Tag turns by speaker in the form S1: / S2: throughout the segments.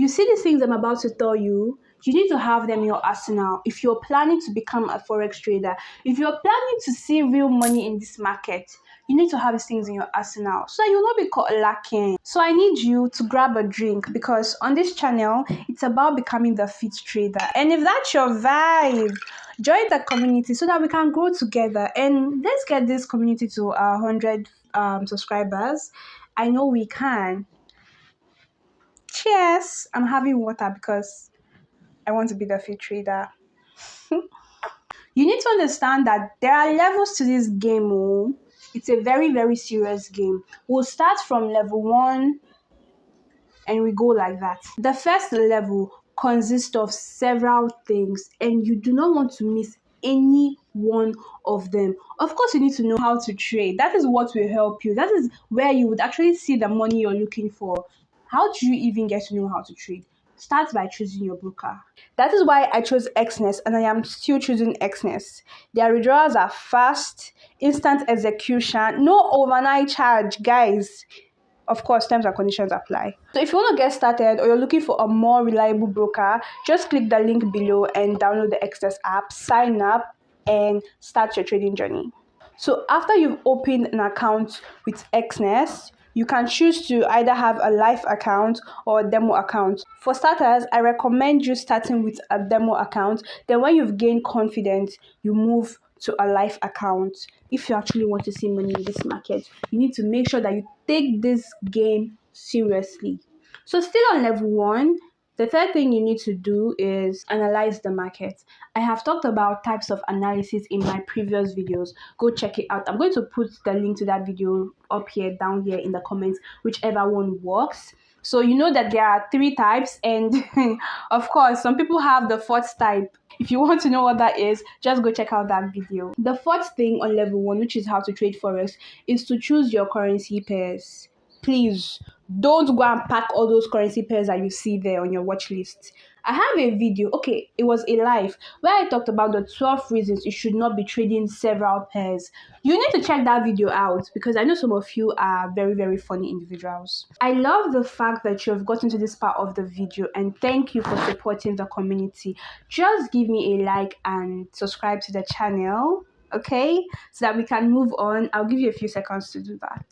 S1: You see these things I'm about to tell you, you need to have them in your arsenal if you're planning to become a forex trader. If you're planning to see real money in this market, you need to have these things in your arsenal so that you'll not be caught lacking. So I need you to grab a drink because on this channel, it's about becoming the fit trader. And if that's your vibe, join the community so that we can grow together. And let's get this community to 100 subscribers. I know we can. Cheers! I'm having water because I want to be the fit trader. You need to understand that there are levels to this game. Oh. It's a very, very serious game. We'll start from level 1 and we go like that. The first level consists of several things and you do not want to miss any one of them. Of course, you need to know how to trade. That is what will help you. That is where you would actually see the money you're looking for. How do you even get to know how to trade? Start by choosing your broker. That is why I chose Xness and I am still choosing Xness. Their withdrawals are fast, instant execution, no overnight charge, guys. Of course, terms and conditions apply. So if you want to get started or you're looking for a more reliable broker, just click the link below and download the Xness app, sign up, and start your trading journey. So after you've opened an account with Xness, you can choose to either have a live account or a demo account. For starters, I recommend you starting with a demo account. Then when you've gained confidence, you move to a live account. If you actually want to see money in this market, you need to make sure that you take this game seriously. So still on level 1, the third thing you need to do is analyze the market. I have talked about types of analysis in my previous videos. Go check it out. I'm going to put the link to that video up here, down here in the comments, whichever one works. So you know that there are 3 types and of course, some people have the 4th type. If you want to know what that is, just go check out that video. The 4th thing on level 1, which is how to trade forex, is to choose your currency pairs. Please don't go and pack all those currency pairs that you see there on your watch list. I have a video, okay, it was a live, where I talked about the 12 reasons you should not be trading several pairs. You need to check that video out because I know some of you are very, very funny individuals. I love the fact that you have gotten to this part of the video and thank you for supporting the community. Just give me a like and subscribe to the channel, okay, so that we can move on. I'll give you a few seconds to do that.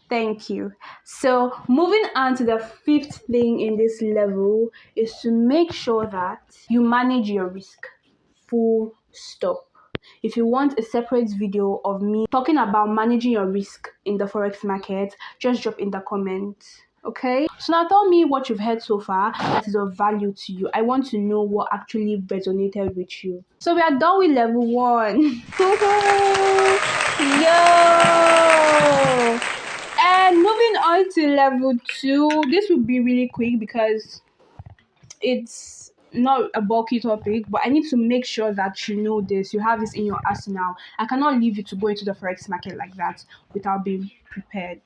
S1: Thank you. So moving on to the 5th thing in this level is to make sure that you manage your risk. Full stop. If you want a separate video of me talking about managing your risk in the forex market, just drop in the comments. Okay, so now tell me what you've heard so far that is of value to you. I want to know what actually resonated with you. So we are done with level 1. Yo! And moving on to level 2, this will be really quick because it's not a bulky topic, but I need to make sure that you know this, you have this in your arsenal. I cannot leave you to go into the forex market like that without being prepared.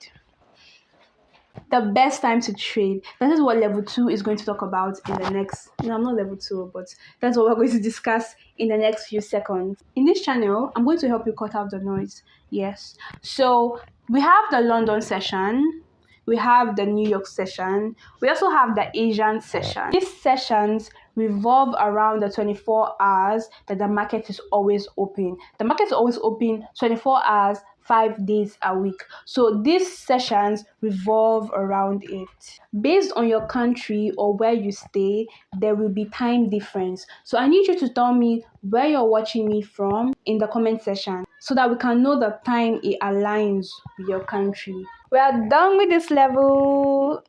S1: The best time to trade. That is what level 2 is going to talk about in the next, no, I'm not level 2, but that's what we're going to discuss in the next few seconds. In this channel, I'm going to help you cut out the noise. Yes. So we have the London session. We have the New York session. We also have the Asian session. These sessions revolve around the 24 hours that the market is always open. The market is always open 24 hours, 5 days a week. So these sessions revolve around it. Based on your country or where you stay, there will be time difference. So I need you to tell me where you're watching me from in the comment section so that we can know the time it aligns with your country. We are done with this level.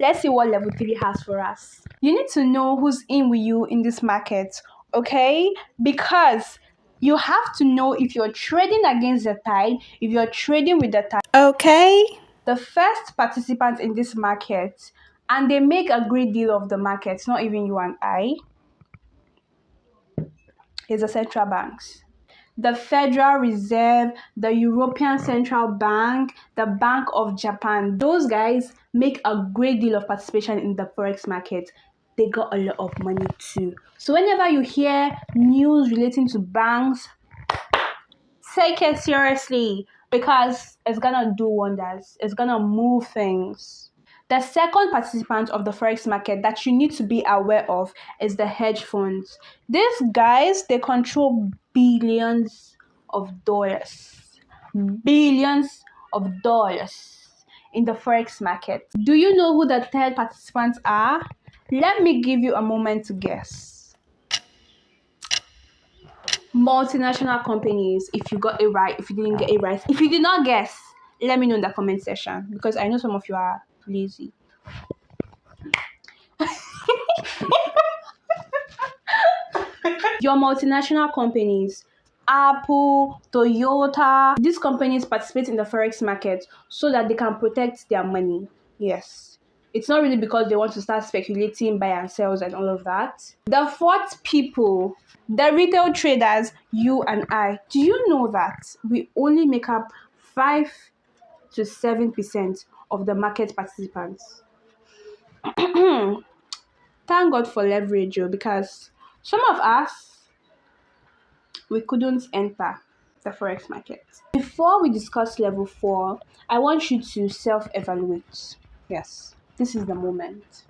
S1: Let's see what level 3 has for us. You need to know who's in with you in this market, okay? Because you have to know if you're trading against the tide, if you're trading with the tide. Okay? The first participant in this market, and they make a great deal of the market, not even you and I, is the central banks. The Federal Reserve, the European Central Bank, the Bank of Japan. Those guys make a great deal of participation in the forex market. They got a lot of money too. So whenever you hear news relating to banks, take it seriously. because it's gonna do wonders. It's gonna move things. The second participant of the forex market that you need to be aware of is the hedge funds. These guys, they control billions of dollars. Billions of dollars in the forex market. Do you know who the third participants are? Let me give you a moment to guess. Multinational companies, if you got it right, if you didn't get it right. If you did not guess, let me know in the comment section because I know some of you are lazy. Your multinational companies, Apple, Toyota, these companies participate in the forex market so that they can protect their money. Yes. It's not really because they want to start speculating, buy and sells and all of that. The fourth people, the retail traders, you and I. Do you know that we only make up 5 to 7% of the market participants? Thank God for leverage, because some of us, we couldn't enter the forex market. Before we discuss level 4, I want you to self-evaluate. Yes, this is the moment.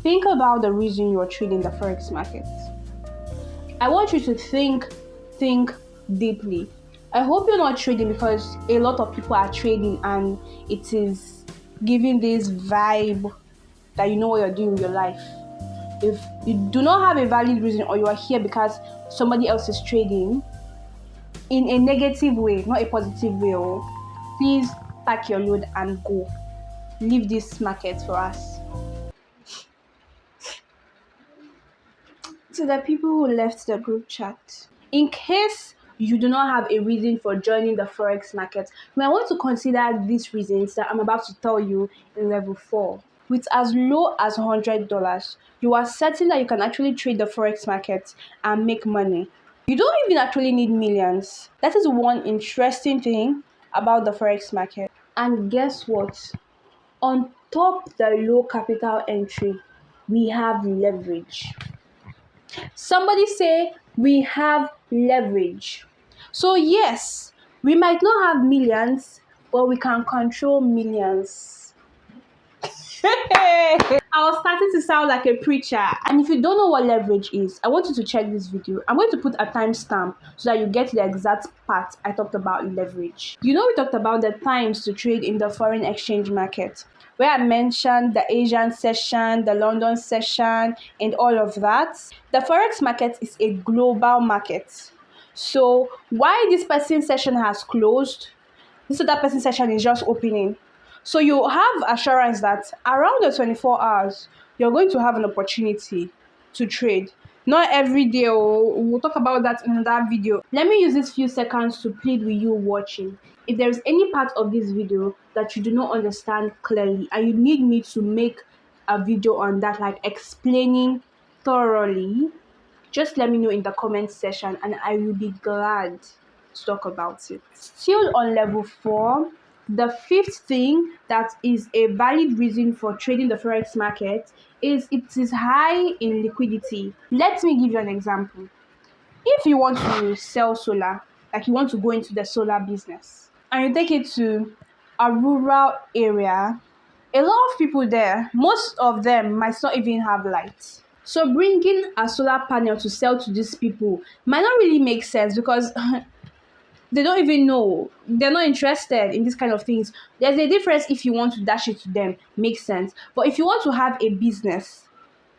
S1: Think about the reason you're trading the forex market. I want you to think deeply. I hope you're not trading because a lot of people are trading and it is giving this vibe that you know what you're doing with your life. If you do not have a valid reason or you are here because somebody else is trading in a negative way, not a positive way, please pack your load and go. Leave this market for us. To the people who left the group chat, in case you do not have a reason for joining the forex market, you might want to consider these reasons that I'm about to tell you in level 4. With as low as $100, you are certain that you can actually trade the forex market and make money. You don't even actually need millions. That is one interesting thing about the forex market. And guess what? On top the low capital entry, we have leverage. Somebody say we have leverage. So yes, we might not have millions, but we can control millions. I was starting to sound like a preacher. And if you don't know what leverage is, I want you to check this video. I'm going to put a timestamp so that you get the exact part I talked about leverage. You know, we talked about the times to trade in the foreign exchange market, where I mentioned the Asian session, the London session, and all of that. The forex market is a global market. So why this person's session has closed, this other person's session is just opening. So you have assurance that around the 24 hours, you're going to have an opportunity to trade. Not every day, we'll talk about that in that video. Let me use these few seconds to plead with you watching. If there is any part of this video that you do not understand clearly and you need me to make a video on that, like explaining thoroughly, just let me know in the comment section and I will be glad to talk about it. Still on level 4, the fifth thing that is a valid reason for trading the forex market is it is high in liquidity. Let me give you an example. If you want to sell solar, like you want to go into the solar business, and you take it to a rural area, a lot of people there, most of them might not even have light. So bringing a solar panel to sell to these people might not really make sense because they don't even know. They're not interested in this kind of things. There's a difference if you want to dash it to them, makes sense. But if you want to have a business,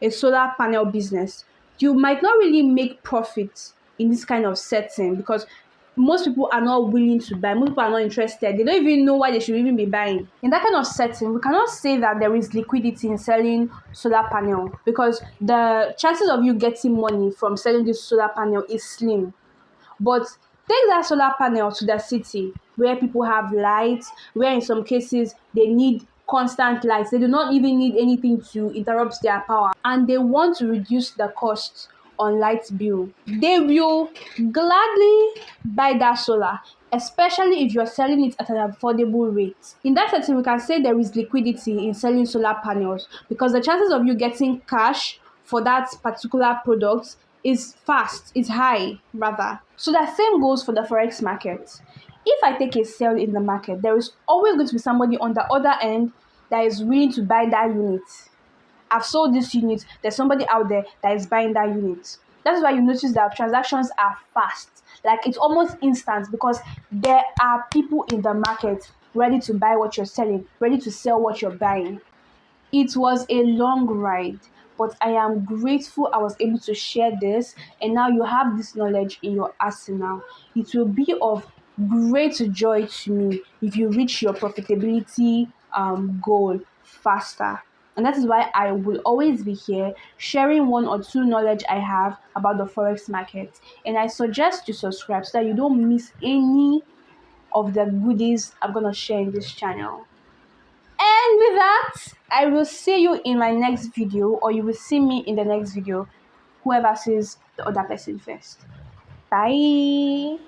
S1: a solar panel business, you might not really make profit in this kind of setting because most people are not willing to buy. Most people are not interested. They don't even know why they should even be buying. In that kind of setting, we cannot say that there is liquidity in selling solar panel because the chances of you getting money from selling this solar panel is slim. But take that solar panel to the city where people have lights, where in some cases they need constant lights. They do not even need anything to interrupt their power. And they want to reduce the cost on light bill. They will gladly buy that solar, especially if you're selling it at an affordable rate. In that setting, we can say there is liquidity in selling solar panels because the chances of you getting cash for that particular product is high rather. So the same goes for the forex market. if I take a sell in the market, there is always going to be somebody on the other end that is willing to buy that unit. I've sold this unit, there's somebody out there that is buying that unit. That's why you notice that transactions are fast. Like it's almost instant because there are people in the market ready to buy what you're selling, ready to sell what you're buying. It was a long ride, but I am grateful I was able to share this, and now you have this knowledge in your arsenal. It will be of great joy to me if you reach your profitability goal faster. And that is why I will always be here sharing one or two knowledge I have about the forex market. And I suggest you subscribe so that you don't miss any of the goodies I'm gonna share in this channel. And with that, I will see you in my next video, or you will see me in the next video, whoever sees the other person first. Bye.